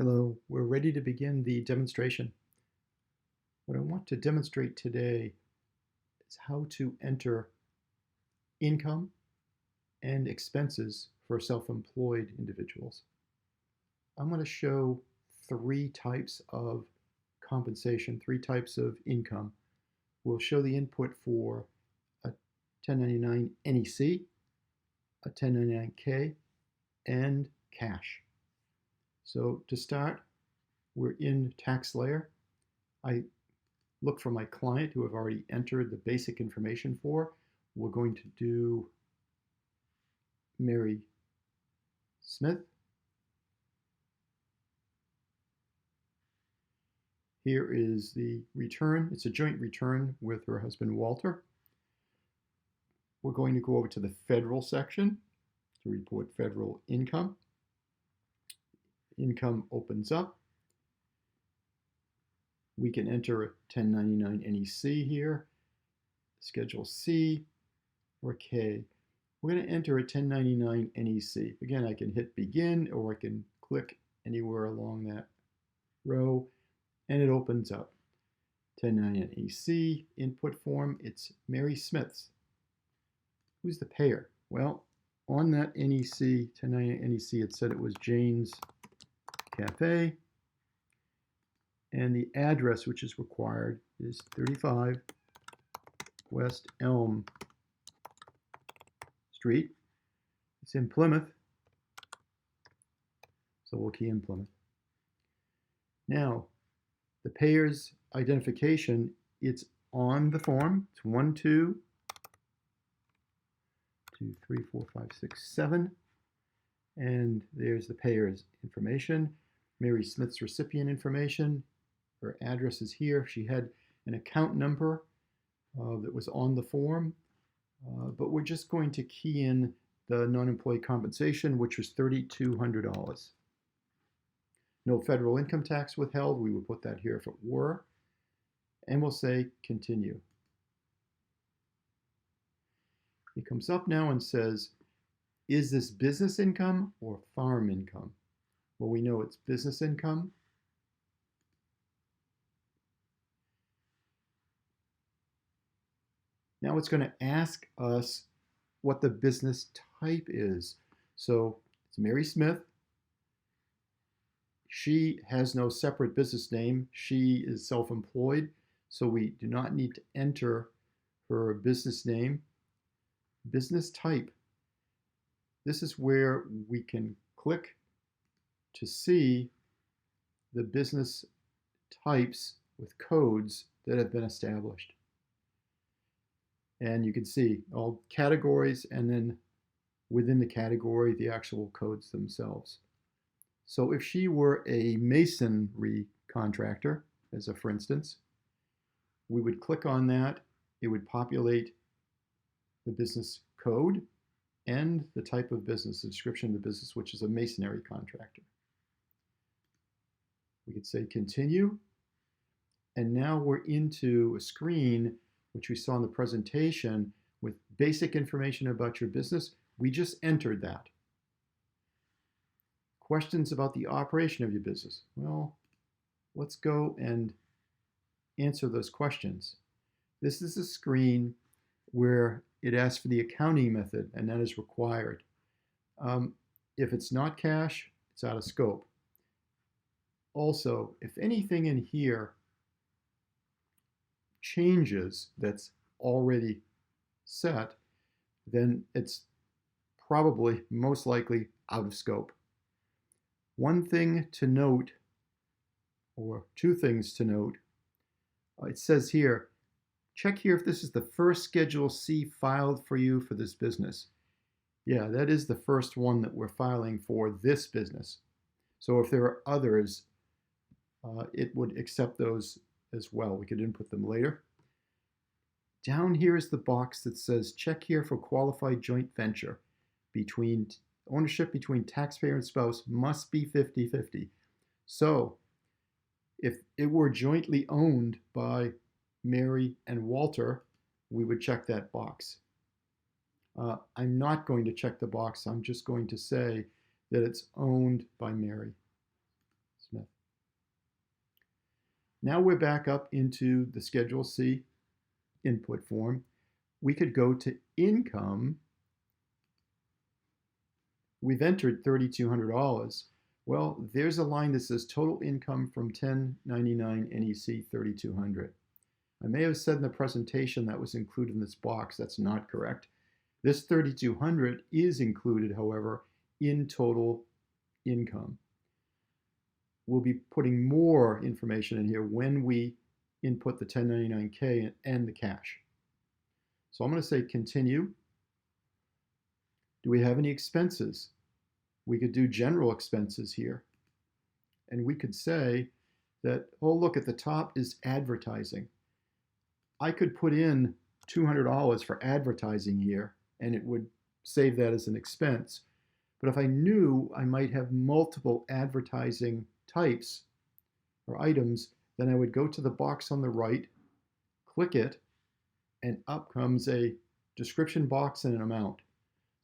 Hello, we're ready to begin the demonstration. What I want to demonstrate today is how to enter income and expenses for self-employed individuals. I'm going to show three types of compensation, three types of income. We'll show the input for a 1099 NEC, a 1099K, and cash. So to start, we're in tax layer. I look for my client who I've already entered the basic information for. We're going to do Mary Smith. Here is the return. It's a joint return with her husband Walter. We're going to go over to the federal section to report federal income. Income opens up. We can enter a 1099 NEC here, Schedule C or K. We're going to enter a 1099 NEC. Again, I can hit begin or I can click anywhere along that row and it opens up. 1099 NEC input form, it's Mary Smith's. Who's the payer? Well, on that NEC, 1099 NEC, it said it was Jane's Cafe. And the address which is required is 35 West Elm Street. It's in Plymouth, so we'll key in Plymouth. Now, the payer's identification, it's on the form. It's 1, 2, 2, 3, 4, 5, 6, 7. And there's the payer's information, Mary Smith's recipient information. Her address is here. She had an account number that was on the form, but we're just going to key in the non-employee compensation, which was $3,200. No federal income tax withheld. We would put that here if it were. And we'll say continue. It comes up now and says, is this business income or farm income? Well, we know it's business income. Now it's going to ask us what the business type is. So it's Mary Smith. She has no separate business name. She is self-employed, so we do not need to enter her business name. Business type. This is where we can click to see the business types with codes that have been established. And you can see all categories and then within the category, the actual codes themselves. So if she were a masonry contractor, as a for instance, we would click on that. It would populate the business code and the type of business, the description of the business, which is a masonry contractor. We could say continue. And now we're into a screen which we saw in the presentation with basic information about your business. We just entered that. Questions about the operation of your business. Well, let's go and answer those questions. This is a screen where it asks for the accounting method, and that is required. If it's not cash, it's out of scope. Also, if anything in here changes that's already set, then it's probably most likely out of scope. One thing to note, or two things to note, it says here, check here if this is the first Schedule C filed for you for this business. Yeah, that is the first one that we're filing for this business. So if there are others, it would accept those as well. We could input them later. Down here is the box that says check here for qualified joint venture. Ownership between taxpayer and spouse must be 50-50. So if it were jointly owned by Mary and Walter, we would check that box. I'm not going to check the box. I'm just going to say that it's owned by Mary Smith. Now we're back up into the Schedule C input form. We could go to income. We've entered $3,200. Well, there's a line that says total income from 1099 NEC 3,200. I may have said in the presentation that was included in this box. That's not correct. This 3,200 is included, however, in total income. We'll be putting more information in here when we input the 1099K and the cash. So I'm going to say continue. Do we have any expenses? We could do general expenses here. And we could say that, oh, look, at the top is advertising. I could put in $200 for advertising here, and it would save that as an expense. But if I knew I might have multiple advertising types or items, then I would go to the box on the right, click it, and up comes a description box and an amount.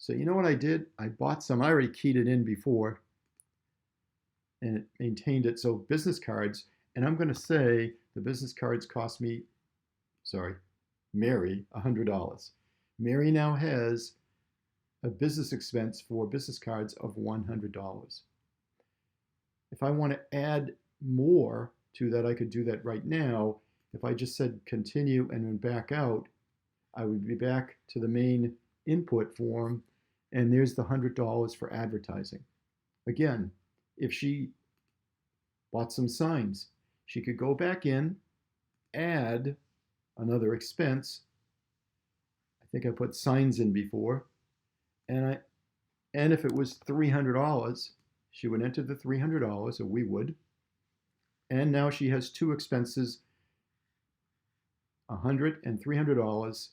So you know what I did? I bought some. I already keyed it in before, and it maintained it. So business cards, and I'm going to say the business cards cost me, Mary, $100. Mary now has a business expense for business cards of $100. If I want to add more to that, I could do that right now. If I just said continue and then back out, I would be back to the main input form, and there's the $100 for advertising. Again, if she bought some signs, she could go back in, add another expense. I think I put signs in before, and if it was $300, she would enter the $300, or we would, and now she has two expenses, $100 and $300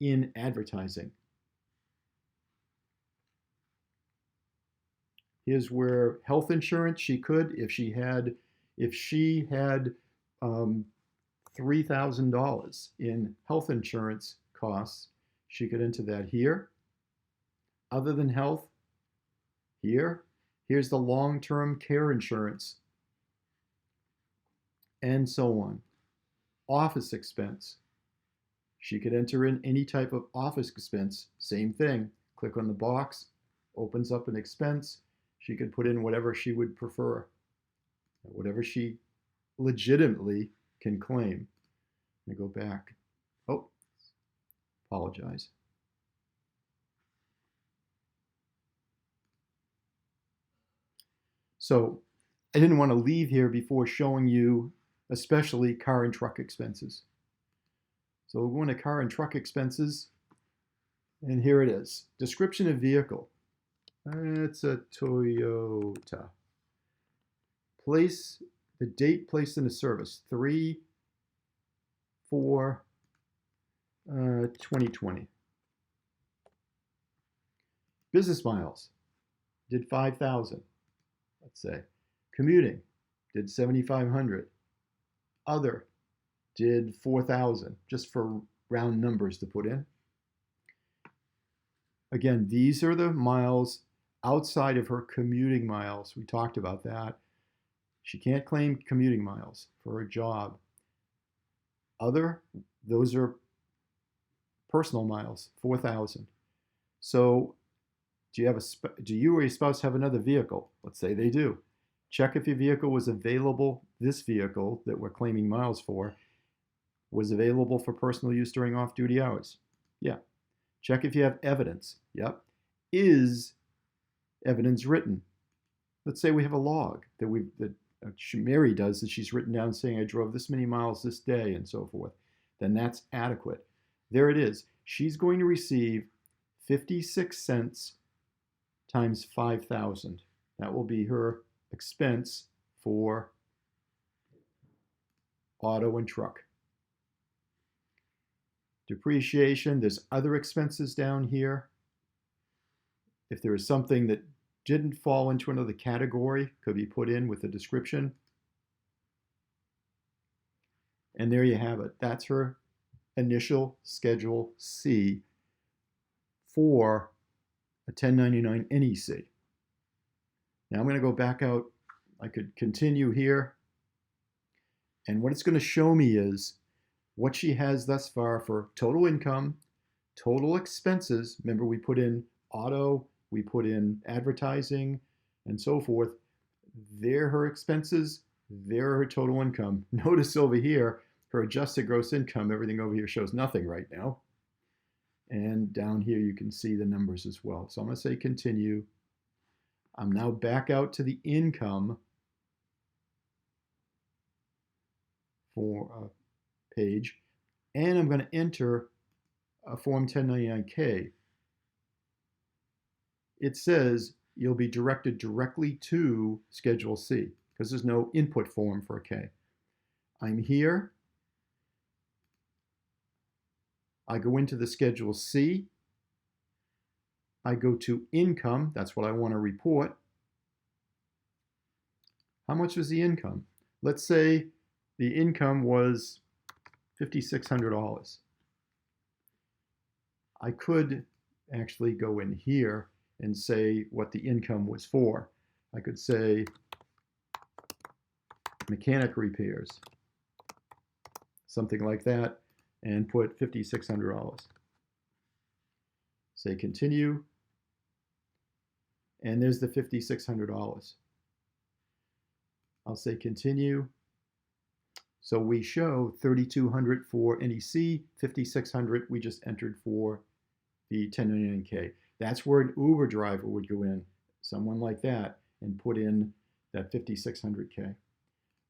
in advertising. Here's where health insurance, she could, if she had $3,000 in health insurance costs, she could enter that here. Other than health, here's the long-term care insurance, and so on. Office expense. She could enter in any type of office expense. Same thing. Click on the box, opens up an expense. She could put in whatever she would prefer, whatever she legitimately can claim. Let me go back. Oh, apologize. So I didn't want to leave here before showing you especially car and truck expenses. So we'll go into car and truck expenses, and here it is. Description of vehicle. It's a Toyota. Place, the date placed into service, 3/4/2020. Business miles, did 5,000, let's say. Commuting, did 7,500. Other, did 4,000, just for round numbers to put in. Again, these are the miles outside of her commuting miles. We talked about that. She can't claim commuting miles for her job. Other, those are personal miles, 4,000. So do you or your spouse have another vehicle? Let's say they do. Check if your vehicle was available, this vehicle that we're claiming miles for, was available for personal use during off-duty hours. Yeah. Check if you have evidence. Yep. Is evidence written? Let's say we have a log that Mary does, that she's written down saying I drove this many miles this day and so forth. Then that's adequate. There it is. She's going to receive 56 cents times 5,000. That will be her expense for auto and truck. Depreciation, there's other expenses down here. If there is something that didn't fall into another category, could be put in with a description. And there you have it. That's her initial Schedule C for a 1099 NEC. Now I'm going to go back out. I could continue here. And what it's going to show me is what she has thus far for total income, total expenses. Remember, we put in auto, we put in advertising, and so forth. There are her expenses, there are her total income. Notice over here, her adjusted gross income, everything over here shows nothing right now. And down here, you can see the numbers as well. So I'm going to say continue. I'm now back out to the income for page, and I'm going to enter a Form 1099-K. It says you'll be directed directly to Schedule C because there's no input form for a K. I'm here. I go into the Schedule C. I go to income. That's what I want to report. How much was the income? Let's say the income was $5,600. I could actually go in here and say what the income was for. I could say mechanic repairs, something like that, and put $5,600. Say continue, and there's the $5,600. I'll say continue. So we show $3,200 for NEC, $5,600 we just entered for the 1099-K. That's where an Uber driver would go in, someone like that, and put in that $5,600K.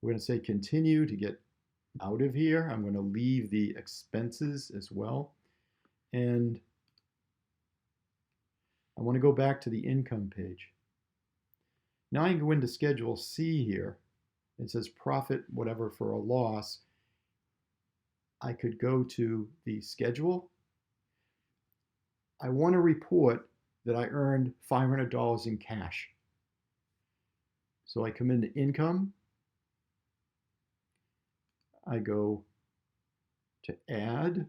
We're going to say continue to get out of here. I'm going to leave the expenses as well. And I want to go back to the income page. Now I can go into Schedule C here. It says profit, whatever, for a loss. I could go to the schedule. I want to report that I earned $500 in cash. So I come into income. I go to add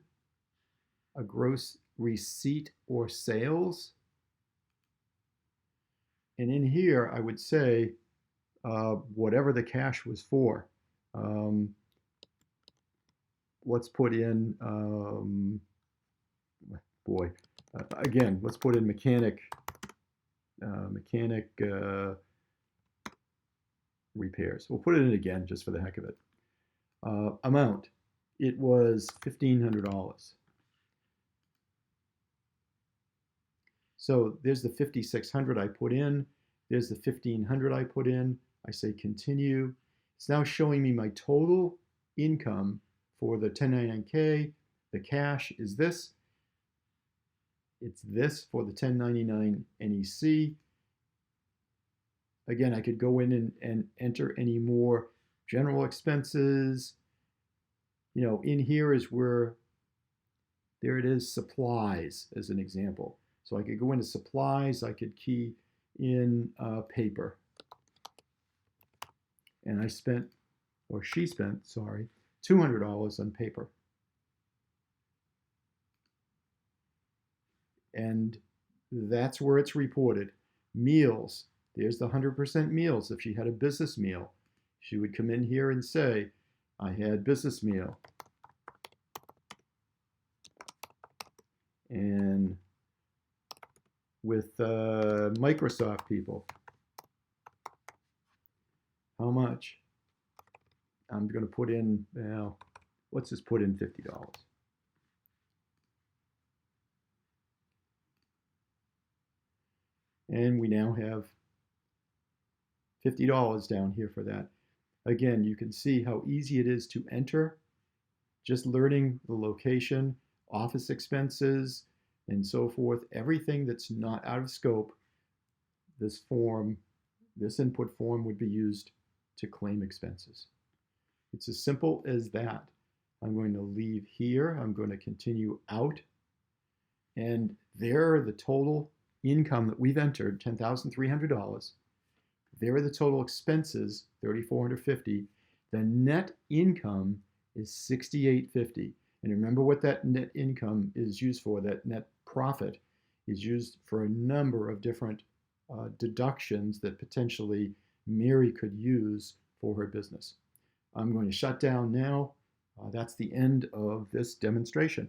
a gross receipt or sales. And in here, I would say whatever the cash was for. Let's put in, again, let's put in mechanic repairs. We'll put it in again just for the heck of it. Amount, it was $1,500. So there's the $5,600 I put in. There's the $1,500 I put in. I say continue. It's now showing me my total income for the 1099-K. The cash is this. It's this for the 1099 NEC. Again, I could go in and enter any more general expenses. You know, in here is where, there it is, supplies as an example. So I could go into supplies, I could key in paper. And I spent, or she spent, sorry, $200 on paper. And that's where it's reported. Meals, there's the 100% meals. If she had a business meal, she would come in here and say, I had business meal. And with Microsoft people, how much? I'm going to put in, well, let's just put in $50. And we now have $50 down here for that. Again, you can see how easy it is to enter, just learning the location, office expenses, and so forth. Everything that's not out of scope, this form, this input form would be used to claim expenses. It's as simple as that. I'm going to leave here. I'm going to continue out. And there are the total income that we've entered, $10,300. There are the total expenses, $3,450. The net income is $6,850. And remember what that net income is used for. That net profit is used for a number of different deductions that potentially Mary could use for her business. I'm going to shut down now. That's the end of this demonstration.